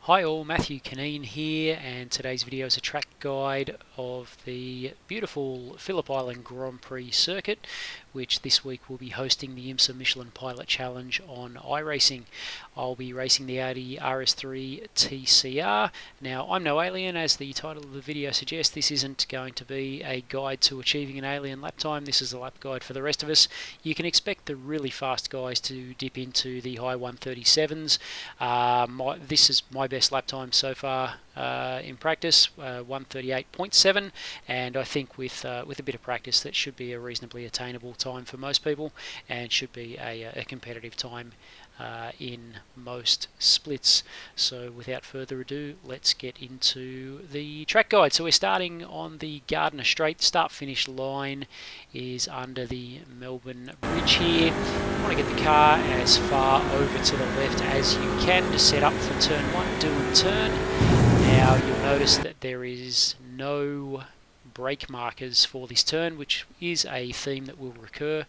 Hi all, Matthew Caneen here, and today's video is a track guide of the beautiful Phillip Island Grand Prix circuit, which this week will be hosting the IMPC Michelin Pilot Challenge on iRacing. I'll be racing the Audi RS3 TCR. Now, I'm no alien, as the title of the video suggests. This isn't going to be a guide to achieving an alien lap time. This is a lap guide for the rest of us. You can expect the really fast guys to dip into the high 137s. This is my best lap time so far in practice, 138.7, and I think with a bit of practice that should be a reasonably attainable time for most people, and should be a competitive time in most splits. So without further ado, let's get into the track guide. So we're starting on the Gardner Straight. Start-finish line is under the Melbourne Bridge here. You want to get the car as far over to the left as you can to set up for turn 1, do and turn. Now you'll notice that there is no brake markers for this turn, which is a theme that will recur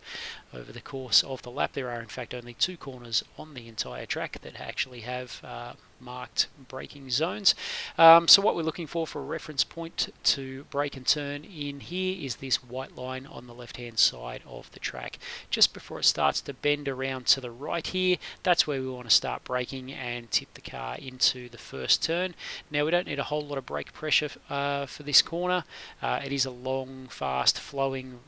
over the course of the lap. There are in fact only 2 corners on the entire track that actually have marked braking zones. So what we're looking for a reference point to brake and turn in here is this white line on the left hand side of the track. Just before it starts to bend around to the right here, that's where we want to start braking and tip the car into the first turn. Now we don't need a whole lot of brake pressure for this corner. It is a long, fast flowing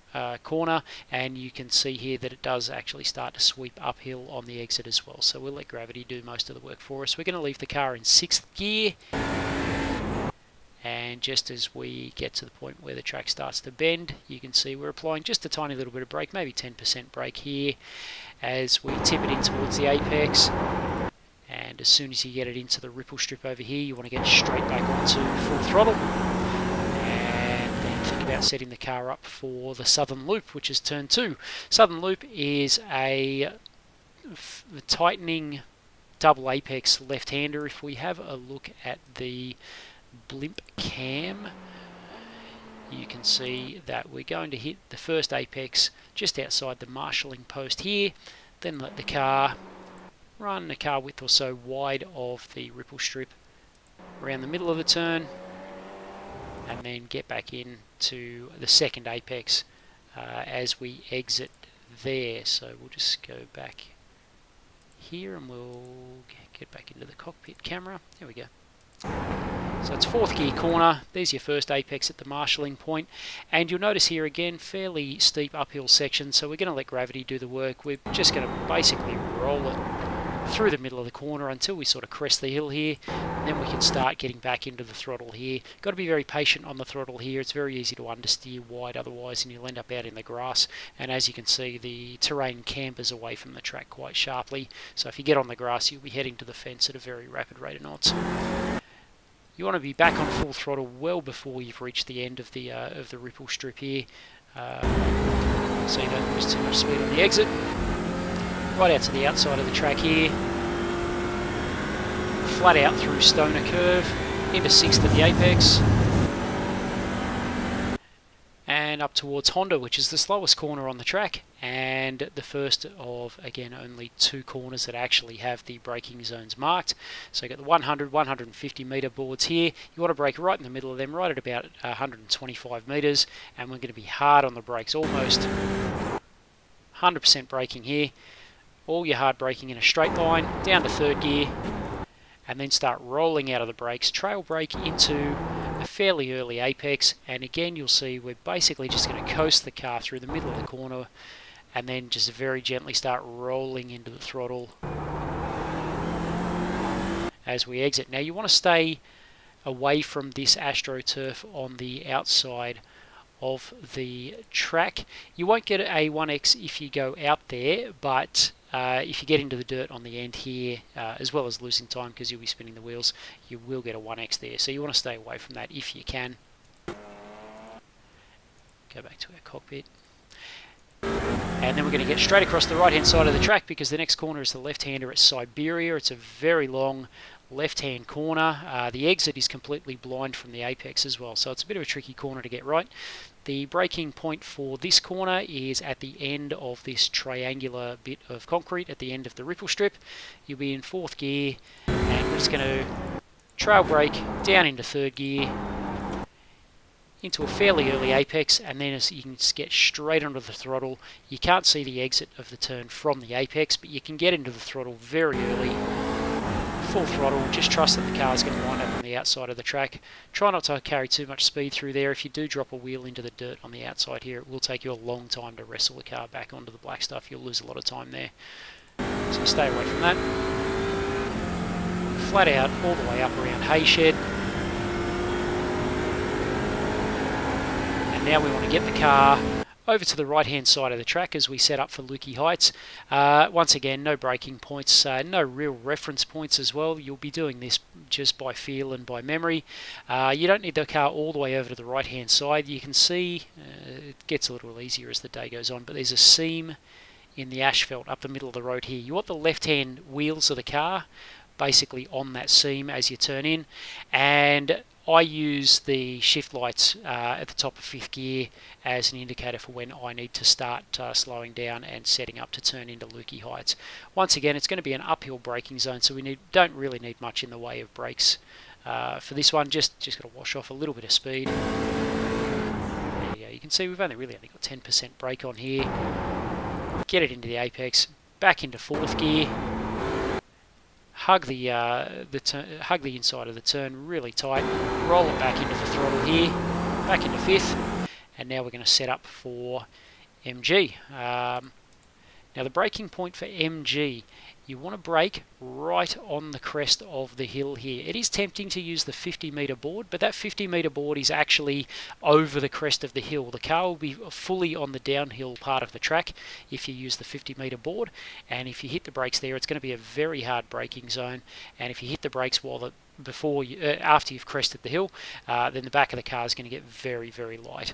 corner, and you can see here that it does actually start to sweep uphill on the exit as well. So we'll let gravity do most of the work for us. We're going to leave the car in 6th gear, and just as we get to the point where the track starts to bend, you can see we're applying just a tiny little bit of brake, maybe 10% brake here, as we tip it in towards the apex. And as soon as you get it into the ripple strip over here, you want to get straight back onto full throttle, and then think about setting the car up for the Southern Loop, which is turn 2. Southern Loop is a tightening double apex left-hander. If we have a look at the blimp cam, you can see that we're going to hit the first apex just outside the marshalling post here, then let the car run a car width or so wide of the ripple strip around the middle of the turn, and then get back in to the second apex as we exit there. So we'll just go back here and we'll get back into the cockpit camera. There we go. So it's 4th gear corner. There's your first apex at the marshalling point, and you'll notice here again fairly steep uphill section, so we're going to let gravity do the work. We're just going to basically roll it through the middle of the corner until we sort of crest the hill here, and then we can start getting back into the throttle here. Got to be very patient on the throttle here. It's very easy to understeer wide otherwise, and you'll end up out in the grass. And as you can see, the terrain campers away from the track quite sharply, so if you get on the grass, you'll be heading to the fence at a very rapid rate of knots. You want to be back on full throttle well before you've reached the end of the ripple strip here, so you don't lose too much speed on the exit. Right out to the outside of the track here, flat out through Stoner Curve, into 6th at the apex, and up towards Honda, which is the slowest corner on the track, and the first of, again, only 2 corners that actually have the braking zones marked. So you got the 100, 150 metre boards here. You want to brake right in the middle of them, right at about 125 metres, and we're going to be hard on the brakes, almost 100% braking here. All your hard braking in a straight line, down to 3rd gear, and then start rolling out of the brakes, trail brake into a fairly early apex, and again you'll see we're basically just going to coast the car through the middle of the corner, and then just very gently start rolling into the throttle as we exit. Now you want to stay away from this AstroTurf on the outside of the track. You won't get a 1x if you go out there, but if you get into the dirt on the end here, as well as losing time because you'll be spinning the wheels, you will get a 1x there. So you want to stay away from that if you can. Go back to our cockpit. And then we're going to get straight across the right hand side of the track, because the next corner is the left-hander at Siberia. It's a very long left-hand corner. The exit is completely blind from the apex as well, so it's a bit of a tricky corner to get right. The braking point for this corner is at the end of this triangular bit of concrete at the end of the ripple strip. You'll be in 4th gear, and we're just going to trail brake, down into third gear, into a fairly early apex, and then as you can just get straight onto the throttle. You can't see the exit of the turn from the apex, but you can get into the throttle very early, full throttle. Just trust that the car's going to wind up on the outside of the track. Try not to carry too much speed through there. If you do drop a wheel into the dirt on the outside here, it will take you a long time to wrestle the car back onto the black stuff. You'll lose a lot of time there, so stay away from that. Flat out all the way up around Hayshed. And now we want to get the car over to the right hand side of the track as we set up for Lukey Heights. Once again, no braking points, no real reference points as well. You'll be doing this just by feel and by memory. You don't need the car all the way over to the right hand side. You can see it gets a little easier as the day goes on, but there's a seam in the asphalt up the middle of the road here. You want the left hand wheels of the car basically on that seam as you turn in, and I use the shift lights at the top of 5th gear as an indicator for when I need to start slowing down and setting up to turn into Lukey Heights. Once again, it's going to be an uphill braking zone, so we don't really need much in the way of brakes for this one. Just got to wash off a little bit of speed. There you go. You can see we've really only got 10% brake on here. Get it into the apex, back into 4th gear. Hug the inside of the turn really tight, roll it back into the throttle here, back into 5th, and now we're going to set up for MG. Now the braking point for MG, you want to brake right on the crest of the hill here. It is tempting to use the 50 metre board, but that 50 metre board is actually over the crest of the hill. The car will be fully on the downhill part of the track if you use the 50 metre board, and if you hit the brakes there, it's going to be a very hard braking zone. And if you hit the brakes after you've crested the hill, then the back of the car is going to get very, very light.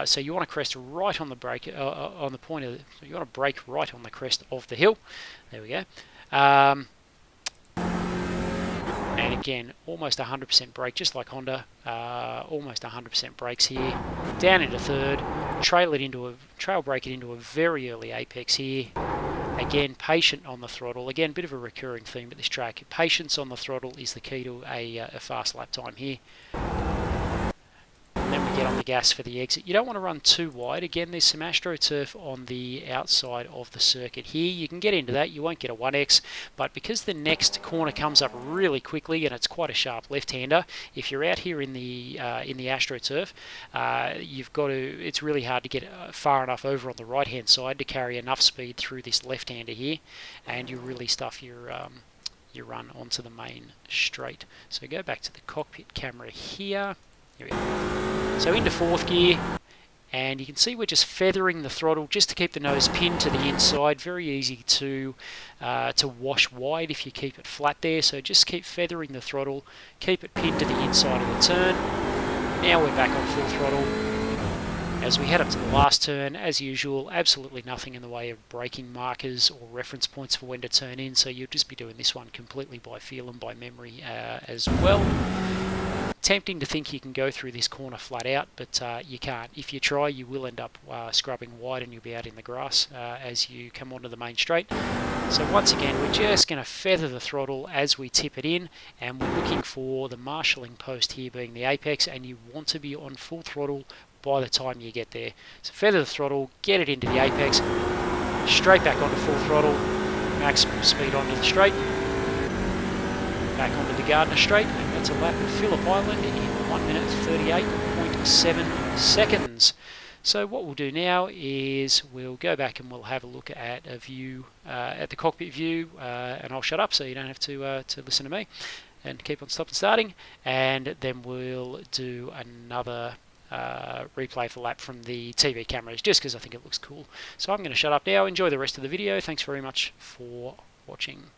So you want to crest right on the brake, on the point of. You want to brake right on the crest of the hill. There we go. And again, almost 100% brake, just like Honda. Almost 100% brakes here. Down into 3rd, trail brake it into a very early apex here. Again, patient on the throttle. Again, bit of a recurring theme at this track. Patience on the throttle is the key to a fast lap time here. And then we get on the gas for the exit. You don't want to run too wide. Again, there's some AstroTurf on the outside of the circuit here. You can get into that. You won't get a 1X, but because the next corner comes up really quickly and it's quite a sharp left-hander, if you're out here in the AstroTurf, it's really hard to get far enough over on the right-hand side to carry enough speed through this left-hander here, and you really stuff your run onto the main straight. So go back to the cockpit camera here. Here we go. So into 4th gear, and you can see we're just feathering the throttle just to keep the nose pinned to the inside. Very easy to wash wide if you keep it flat there. So just keep feathering the throttle, keep it pinned to the inside of the turn. Now we're back on full throttle. As we head up to the last turn, as usual, absolutely nothing in the way of braking markers or reference points for when to turn in. So you'll just be doing this one completely by feel and by memory as well. Tempting to think you can go through this corner flat out, but you can't. If you try, you will end up scrubbing wide and you'll be out in the grass as you come onto the main straight. So once again, we're just going to feather the throttle as we tip it in, and we're looking for the marshalling post here being the apex, and you want to be on full throttle by the time you get there. So feather the throttle, get it into the apex, straight back onto full throttle, maximum speed onto the straight, back onto the Gardner straight, and that's a lap of Phillip Island in 1 minute 38.7 seconds. So what we'll do now is we'll go back and we'll have a look at a view, at the cockpit view, and I'll shut up so you don't have to listen to me and keep on stopping starting, and then we'll do another replay for lap from the TV cameras just because I think it looks cool. So I'm going to shut up now. Enjoy the rest of the video. Thanks very much for watching.